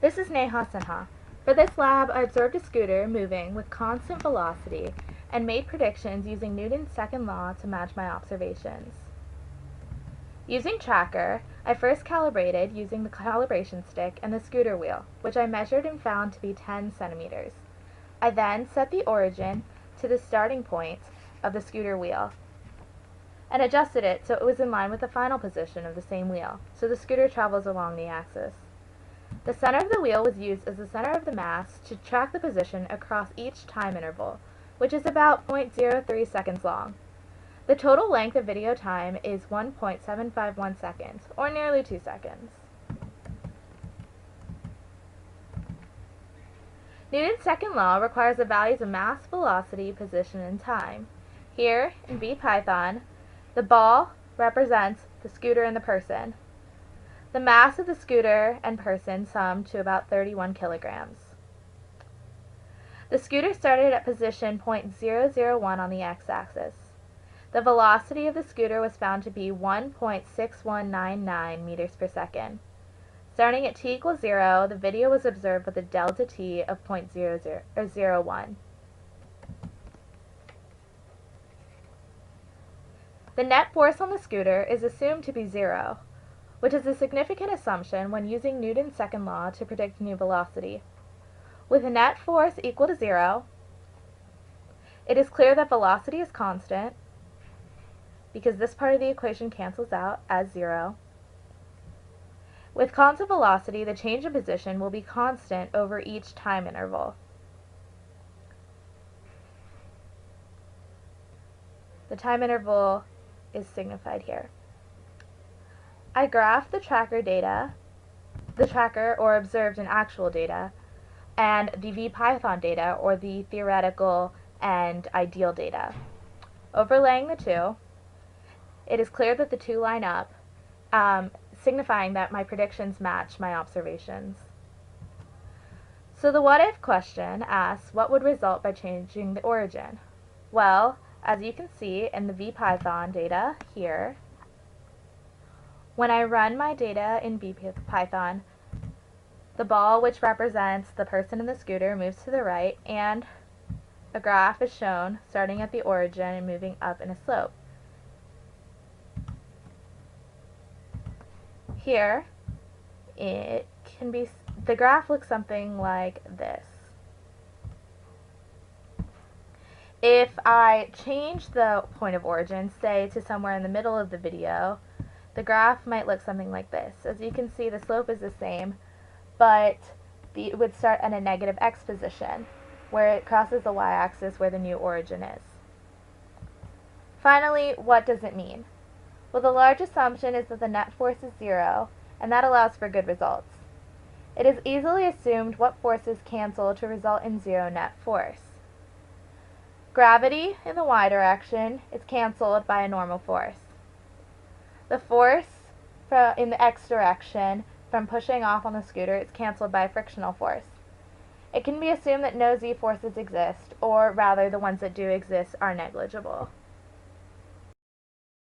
This is Neha Sinha. For this lab, I observed a scooter moving with constant velocity and made predictions using Newton's second law to match my observations. Using tracker, I first calibrated using the calibration stick and the scooter wheel, which I measured and found to be 10 centimeters. I then set the origin to the starting point of the scooter wheel and adjusted it so it was in line with the final position of the same wheel, so the scooter travels along the axis. The center of the wheel was used as the center of the mass to track the position across each time interval, which is about 0.03 seconds long. The total length of video time is 1.751 seconds, or nearly 2 seconds. Newton's second law requires the values of mass, velocity, position, and time. Here, in PHYS, the ball represents the scooter and the person. The mass of the scooter and person summed to about 31 kilograms. The scooter started at position 0.001 on the x-axis. The velocity of the scooter was found to be 1.6199 meters per second. Starting at t equals 0, the video was observed with a delta t of 0.01. The net force on the scooter is assumed to be 0, which is a significant assumption when using Newton's second law to predict new velocity. With a net force equal to 0, it is clear that velocity is constant, because this part of the equation cancels out as 0. With constant velocity, the change in position will be constant over each time interval. The time interval is signified here. I graphed the tracker data, or observed and actual data, and the VPython data, or the theoretical and ideal data. Overlaying the two, it is clear that the two line up, signifying that my predictions match my observations. So the what-if question asks, what would result by changing the origin? Well, as you can see in the VPython data here, when I run my data in VPython, the ball, which represents the person in the scooter, moves to the right, and a graph is shown starting at the origin and moving up in a slope. Here, the graph looks something like this. If I change the point of origin, say to somewhere in the middle of the video, the graph might look something like this. As you can see, the slope is the same, but it would start at a negative x position, where it crosses the y-axis where the new origin is. Finally, what does it mean? Well, the large assumption is that the net force is 0, and that allows for good results. It is easily assumed what forces cancel to result in 0 net force. Gravity in the y direction is canceled by a normal force. The force in the x direction from pushing off on the scooter is canceled by a frictional force. It can be assumed that no z forces exist, or rather the ones that do exist are negligible.